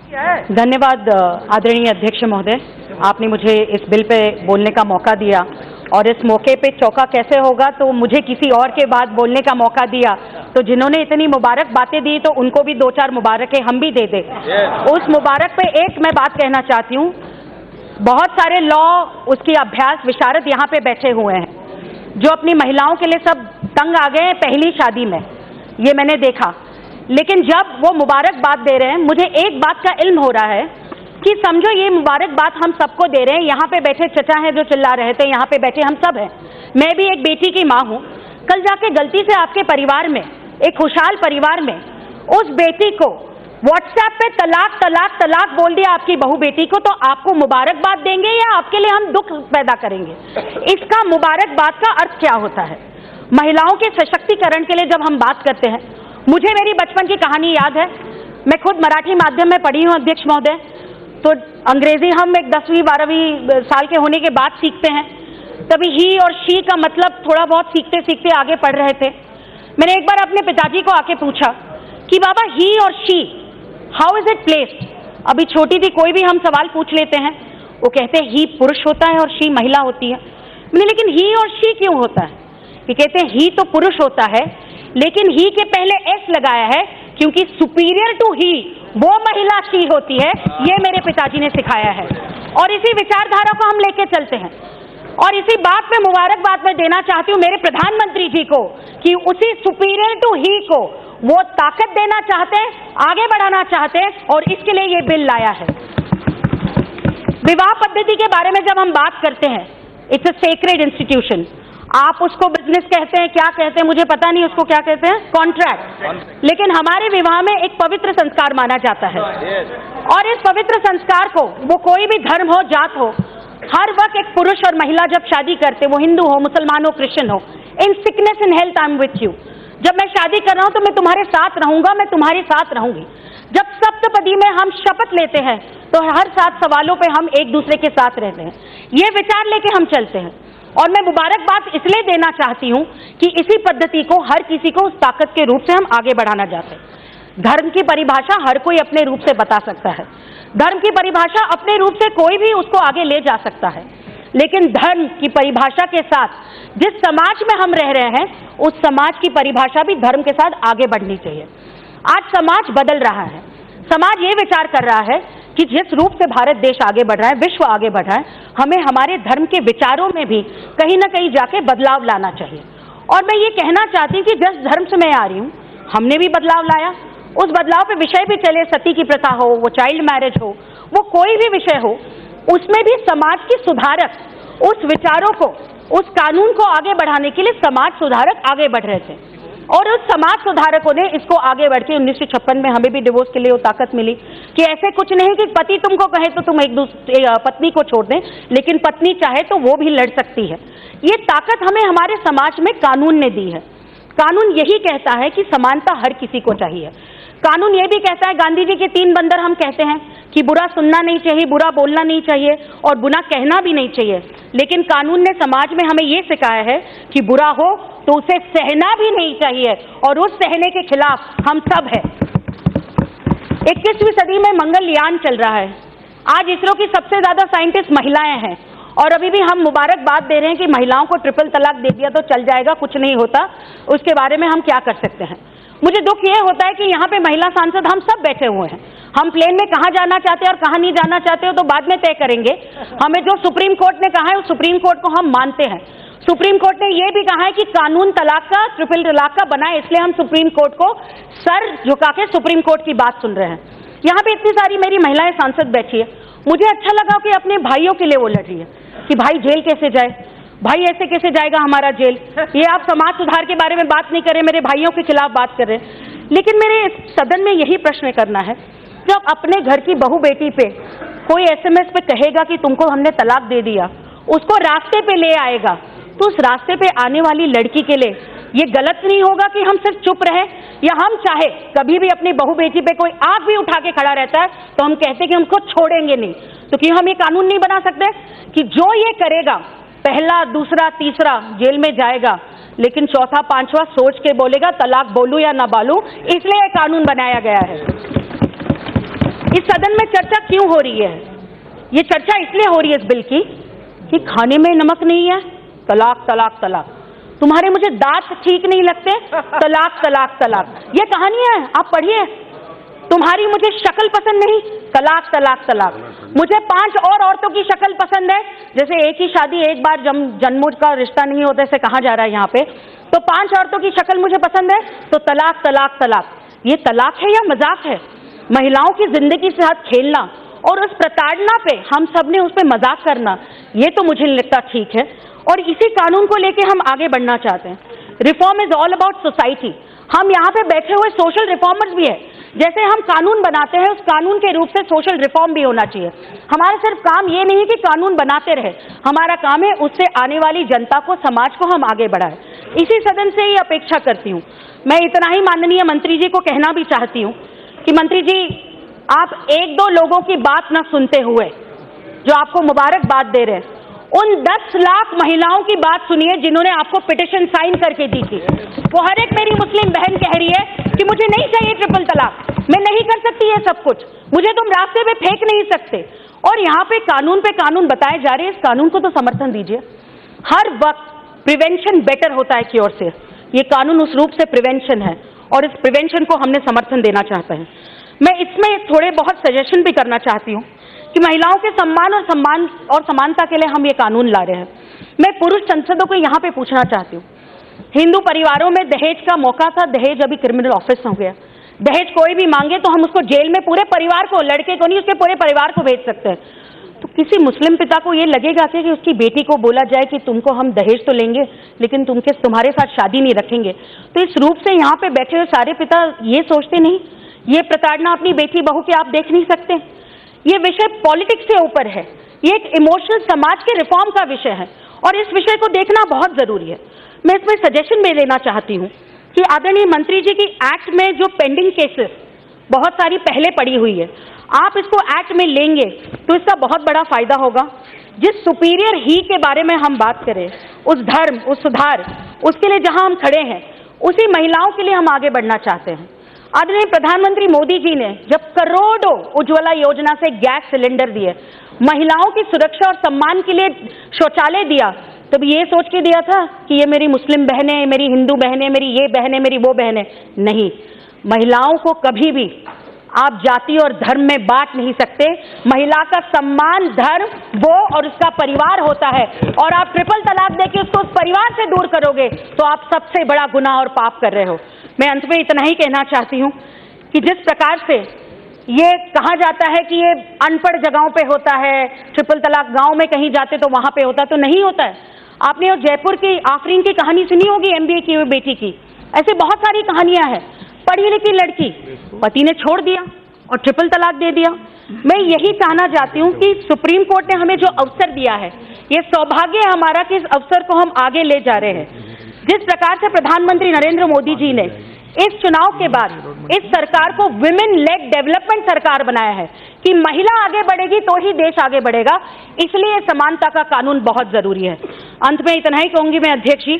धन्यवाद आदरणीय अध्यक्ष महोदय, आपने मुझे इस बिल पे बोलने का मौका दिया और इस मौके पे चौका कैसे होगा तो मुझे किसी और के बाद बोलने का मौका दिया, तो जिन्होंने इतनी मुबारक बातें दी तो उनको भी दो चार मुबारकें हम भी दे दें। उस मुबारक पे एक मैं बात कहना चाहती हूँ, बहुत सारे लॉ उसकी अभ्यास विशारद यहाँ पे बैठे हुए हैं जो अपनी महिलाओं के लिए सब तंग आ गए हैं पहली शादी में, ये मैंने देखा। लेकिन जब वो मुबारक बात दे रहे हैं, मुझे एक बात का इल्म हो रहा है कि समझो ये मुबारक बात हम सबको दे रहे हैं। यहाँ पे बैठे चचा हैं जो चिल्ला रहे थे, यहाँ पे बैठे हम सब हैं, मैं भी एक बेटी की माँ हूँ। कल जाके गलती से आपके परिवार में, एक खुशहाल परिवार में, उस बेटी को व्हाट्सएप पे तलाक तलाक तलाक बोल दिया आपकी बहू बेटी को, तो आपको मुबारकबाद देंगे या आपके लिए हम दुख पैदा करेंगे? इसका मुबारकबाद का अर्थ क्या होता है? महिलाओं के सशक्तिकरण के लिए जब हम बात करते हैं, मुझे मेरी बचपन की कहानी याद है। मैं खुद मराठी माध्यम में पढ़ी हूँ अध्यक्ष महोदय, तो अंग्रेजी हम एक 10वीं 12वीं साल के होने के बाद सीखते हैं। तभी ही और शी का मतलब थोड़ा बहुत सीखते सीखते आगे पढ़ रहे थे। मैंने एक बार अपने पिताजी को आके पूछा कि बाबा ही और she how is it placed? अभी छोटी थी, कोई भी हम सवाल पूछ लेते हैं, वो कहते हैं ही पुरुष होता है और शी महिला होती है। मैंने लेकिन ही और शी क्यों होता है? ये कहते हैं ही तो पुरुष होता है, लेकिन ही के पहले एस लगाया है क्योंकि सुपीरियर टू ही वो महिला शी होती है। ये मेरे पिताजी ने सिखाया है और इसी विचारधारा को हम लेके चलते हैं। और इसी बात में मुबारकबाद मैं देना चाहती हूँ मेरे प्रधानमंत्री जी को कि उसी सुपीरियर टू ही को वो ताकत देना चाहते हैं, आगे बढ़ाना चाहते हैं और इसके लिए ये बिल लाया है। विवाह पद्धति के बारे में जब हम बात करते हैं, इट्स अ सेक्रेड इंस्टीट्यूशन। आप उसको बिजनेस कहते हैं, क्या कहते हैं मुझे पता नहीं, उसको क्या कहते हैं, कॉन्ट्रैक्ट। लेकिन हमारे विवाह में एक पवित्र संस्कार माना जाता है और इस पवित्र संस्कार को, वो कोई भी धर्म हो, जात हो, हर वक्त एक पुरुष और महिला जब शादी करते, वो हिंदू हो, मुसलमान हो, क्रिश्चियन हो, in sickness in health I am with you. जब मैं शादी कर रहा हूं तो मैं तुम्हारे साथ रहूंगा, मैं तुम्हारे साथ रहूंगी। जब सप्तपदी में हम शपथ लेते हैं तो हर 7 सवालों पे हम एक दूसरे के साथ रहते हैं। ये विचार लेके हम चलते हैं और मैं मुबारकबाद इसलिए देना चाहती हूं कि इसी पद्धति को हर किसी को उस ताकत के रूप से हम आगे बढ़ाना चाहते हैं। धर्म की परिभाषा हर कोई अपने रूप से बता सकता है, धर्म की परिभाषा अपने रूप से कोई भी उसको आगे ले जा सकता है, लेकिन धर्म की परिभाषा के साथ जिस समाज में हम रह रहे हैं उस समाज की परिभाषा भी धर्म के साथ आगे बढ़नी चाहिए। आज समाज बदल रहा है, समाज ये विचार कर रहा है कि जिस रूप से भारत देश आगे बढ़ रहा है, विश्व आगे बढ़ रहा है, हमें हमारे धर्म के विचारों में भी कहीं ना कहीं जाके बदलाव लाना चाहिए। और मैं ये कहना चाहती हूँ कि जिस धर्म से मैं आ रही हूँ हमने भी बदलाव लाया। उस बदलाव पे विषय भी चले, सती की प्रथा हो, वो चाइल्ड मैरिज हो, वो कोई भी विषय हो, उसमें भी समाज की सुधारक उस विचारों को, उस कानून को आगे बढ़ाने के लिए समाज सुधारक आगे बढ़ रहे थे और उस समाज सुधारकों ने इसको आगे बढ़ के 1956 में हमें भी डिवोर्स के लिए वो ताकत मिली कि ऐसे कुछ नहीं कि पति तुमको कहे तो तुम एक दूसरे पत्नी को छोड़ दें, लेकिन पत्नी चाहे तो वो भी लड़ सकती है। ये ताकत हमें हमारे समाज में कानून ने दी है। कानून यही कहता है कि समानता हर किसी को चाहिए। कानून ये भी कहता है, गांधी जी के 3 बंदर हम कहते हैं कि बुरा सुनना नहीं चाहिए, बुरा बोलना नहीं चाहिए और बुरा कहना भी नहीं चाहिए, लेकिन कानून ने समाज में हमें ये सिखाया है कि बुरा हो तो उसे सहना भी नहीं चाहिए और उस सहने के खिलाफ हम सब हैं। 21वीं सदी में मंगलयान चल रहा है। आज इसरो की सबसे ज्यादा साइंटिस्ट महिलाएं हैं और अभी भी हम मुबारकबाद दे रहे हैं कि महिलाओं को ट्रिपल तलाक दे दिया तो चल जाएगा, कुछ नहीं होता, उसके बारे में हम क्या कर सकते हैं। मुझे दुख ये होता है कि यहाँ पे महिला सांसद हम सब बैठे हुए हैं। हम प्लेन में कहाँ जाना चाहते हैं और कहाँ नहीं जाना चाहते हो तो बाद में तय करेंगे। हमें जो सुप्रीम कोर्ट ने कहा है उस सुप्रीम कोर्ट को हम मानते हैं। सुप्रीम कोर्ट ने ये भी कहा है कि कानून तलाक का, ट्रिपल तलाक का बना है, इसलिए हम सुप्रीम कोर्ट को सर झुका के सुप्रीम कोर्ट की बात सुन रहे हैं। यहाँ पे इतनी सारी मेरी महिलाएं सांसद बैठी है, मुझे अच्छा लगा कि अपने भाइयों के लिए वो लड़ रही है कि भाई जेल कैसे जाए, भाई ऐसे कैसे जाएगा हमारा जेल। ये आप समाज सुधार के बारे में बात नहीं कर रहे, मेरे भाइयों के खिलाफ बात कर रहे हैं। लेकिन मेरे सदन में यही प्रश्न करना है, जब अपने घर की बहू बेटी पे कोई SMS पे कहेगा कि तुमको हमने तलाक दे दिया, उसको रास्ते पे ले आएगा, तो उस रास्ते पे आने वाली लड़की के लिए ये गलत नहीं होगा कि हम सिर्फ चुप रहें? या हम चाहे कभी भी अपनी बहू बेटी पे कोई आग भी उठा के खड़ा रहता है तो हम कहते कि हम उसको छोड़ेंगे नहीं, तो क्यों हम ये कानून नहीं बना सकते कि जो ये करेगा पहला, दूसरा, तीसरा जेल में जाएगा, लेकिन चौथा, पांचवा सोच के बोलेगा तलाक बोलूं या ना बोलूं, इसलिए कानून बनाया गया है। इस सदन में चर्चा क्यों हो रही है? ये चर्चा इसलिए हो रही है इस बिल की कि खाने में नमक नहीं है, तलाक तलाक तलाक, तुम्हारे मुझे दांत ठीक नहीं लगते, तलाक तलाक तलाक, ये कहानियां हैं, आप पढ़िए। तुम्हारी मुझे शक्ल पसंद नहीं, तलाक तलाक तलाक, मुझे 5 और औरतों की शक्ल पसंद है, जैसे एक ही शादी एक बार जन्मों का रिश्ता नहीं होता ऐसे कहा जा रहा है यहाँ पे, तो 5 औरतों की शक्ल मुझे पसंद है तो तलाक तलाक तलाक। ये तलाक है या मजाक है? महिलाओं की जिंदगी के साथ खेलना और उस प्रताड़ना पे हम सब ने उस पर मजाक करना, ये तो मुझे नहीं लगता ठीक है। और इसी कानून को लेके हम आगे बढ़ना चाहते हैं। Reform is all about society. हम यहाँ पे बैठे हुए सोशल रिफॉर्मर्स भी है। जैसे हम कानून बनाते हैं उस कानून के रूप से सोशल रिफॉर्म भी होना चाहिए। हमारा सिर्फ काम ये नहीं है कि कानून बनाते रहे, हमारा काम है उससे आने वाली जनता को, समाज को हम आगे बढ़ाएं। इसी सदन से ही अपेक्षा करती हूँ। मैं इतना ही माननीय मंत्री जी को कहना भी चाहती हूँ कि मंत्री जी, आप 1-2 लोगों की बात न सुनते हुए जो आपको मुबारकबाद दे रहे हैं, उन 10 लाख महिलाओं की बात सुनिए जिन्होंने आपको पिटिशन साइन करके दी थी। वो हर एक मेरी मुस्लिम बहन कह रही है कि मुझे नहीं चाहिए ट्रिपल तलाक, मैं नहीं कर सकती ये सब कुछ, मुझे तुम रास्ते पे फेंक नहीं सकते। और यहाँ पे कानून बताए जा रहे हैं, इस कानून को तो समर्थन दीजिए। हर वक्त प्रिवेंशन बेटर होता है क्योर से। ये कानून उस रूप से प्रिवेंशन है और इस प्रिवेंशन को हमने समर्थन देना चाहते हैं। मैं इसमें थोड़े बहुत सजेशन भी करना चाहती हूँ कि महिलाओं के सम्मान और समानता के लिए हम ये कानून ला रहे हैं। मैं पुरुष सांसदों को यहाँ पे पूछना चाहती हूँ, हिंदू परिवारों में दहेज का मौका था, दहेज अभी क्रिमिनल ऑफेंस हो गया। दहेज कोई भी मांगे तो हम उसको जेल में पूरे परिवार को, लड़के को नहीं उसके पूरे परिवार को भेज सकते हैं। तो किसी मुस्लिम पिता को ये लगेगा कि उसकी बेटी को बोला जाए कि तुमको हम दहेज तो लेंगे लेकिन तुम्हारे साथ शादी नहीं रखेंगे? तो इस रूप से यहाँ पे बैठे हुए सारे पिता ये सोचते नहीं, ये प्रताड़ना अपनी बेटी बहू के आप देख नहीं सकते? ये विषय पॉलिटिक्स से ऊपर है, ये एक इमोशनल समाज के रिफॉर्म का विषय है और इस विषय को देखना बहुत जरूरी है। मैं इसमें सजेशन भी लेना चाहती हूँ कि आदरणीय मंत्री जी की एक्ट में जो पेंडिंग केसेस बहुत सारी पहले पड़ी हुई है, आप इसको एक्ट में लेंगे तो इसका बहुत बड़ा फायदा होगा। जिस सुपीरियर ही के बारे में हम बात करें, उस धर्म, उस सुधार, उसके लिए जहां हम खड़े हैं, उसी महिलाओं के लिए हम आगे बढ़ना चाहते हैं। आदरणीय प्रधानमंत्री मोदी जी ने जब करोड़ों उज्ज्वला योजना से गैस सिलेंडर दिए, महिलाओं की सुरक्षा और सम्मान के लिए शौचालय दिया, तब ये सोच के दिया था कि ये मेरी मुस्लिम बहनें, मेरी हिंदू बहनें, मेरी ये बहनें, मेरी वो बहनें? नहीं, महिलाओं को कभी भी आप जाति और धर्म में बांट नहीं सकते। महिला का सम्मान, धर्म, वो और उसका परिवार होता है, और आप ट्रिपल तलाक देके उसको उस परिवार से दूर करोगे तो आप सबसे बड़ा गुनाह और पाप कर रहे हो। मैं अंत में इतना ही कहना चाहती हूँ कि जिस प्रकार से ये कहा जाता है कि ये अनपढ़ जगहों पे होता है, ट्रिपल तलाक गांव में कहीं जाते तो वहां पे होता, तो नहीं होता है। आपने जयपुर की आफरीन की कहानी सुनी होगी, MBA की हुई बेटी की। ऐसे बहुत सारी कहानियां हैं। पढ़ी लिखी लड़की, पति ने छोड़ दिया और ट्रिपल तलाक दे दिया। मैं यही कहना चाहती हूँ कि सुप्रीम कोर्ट ने हमें जो अवसर दिया है, ये सौभाग्य है हमारा कि इस अवसर को हम आगे ले जा रहे हैं। जिस प्रकार से प्रधानमंत्री नरेंद्र मोदी जी ने इस चुनाव के बाद इस सरकार को विमेन लेड डेवलपमेंट सरकार बनाया है कि महिला आगे बढ़ेगी तो ही देश आगे बढ़ेगा, इसलिए समानता का कानून बहुत जरूरी है। अंत में इतना ही कहूंगी मैं अध्यक्ष जी,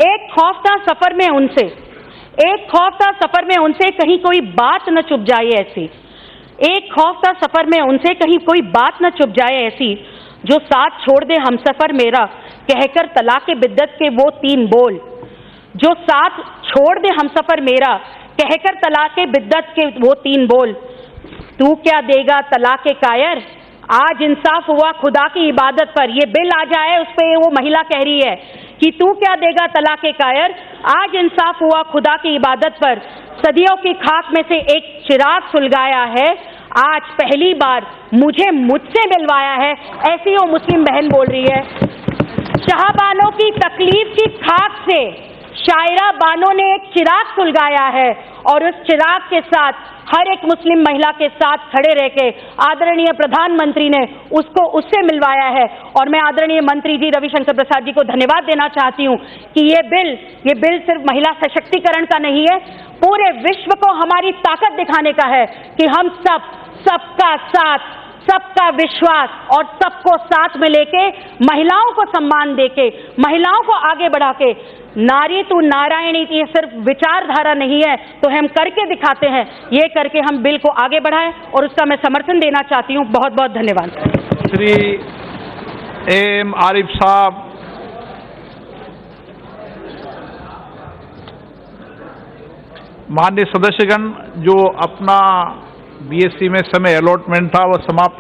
एक खौफ था सफर में उनसे कहीं कोई बात न चुप जाए ऐसी, एक खौफ था सफर में उनसे कहीं कोई बात न चुप जाए ऐसी, जो साथ छोड़ दे हमसफर मेरा कहकर तलाक बिद्दत के वो 3 बोल, जो साथ छोड़ दे हमसफर मेरा कहकर तलाक बिद्दत के वो 3 बोल। तू क्या देगा तलाक कायर, आज इंसाफ हुआ खुदा की इबादत पर। ये बिल आ जाए उस पे वो महिला कह रही है कि तू क्या देगा तलाक कायर, आज इंसाफ हुआ खुदा की इबादत पर। सदियों की खाक में से एक चिराग सुलगाया है, आज पहली बार मुझसे मिलवाया है, ऐसी वो मुस्लिम बहन बोल रही है। शाहबानों की तकलीफ की खाक से शायरा बानो ने एक चिराग सुलगाया है और उस चिराग के साथ हर एक मुस्लिम महिला के साथ खड़े रह के आदरणीय प्रधानमंत्री ने उससे मिलवाया है। और मैं आदरणीय मंत्री जी रविशंकर प्रसाद जी को धन्यवाद देना चाहती हूँ कि ये बिल सिर्फ महिला सशक्तिकरण का नहीं है, पूरे विश्व को हमारी ताकत दिखाने का है कि हम सबका साथ, सबका विश्वास और सबको साथ में लेके, महिलाओं को सम्मान देके, महिलाओं को आगे बढ़ा के, नारी तू नारायणी, ये सिर्फ विचारधारा नहीं है तो हम करके दिखाते हैं, ये करके हम बिल को आगे बढ़ाएं और उसका मैं समर्थन देना चाहती हूं। बहुत बहुत धन्यवाद। श्री एम आरिफ साहब, माननीय सदस्यगण, जो अपना बीएससी में समय अलॉटमेंट था वह समाप्त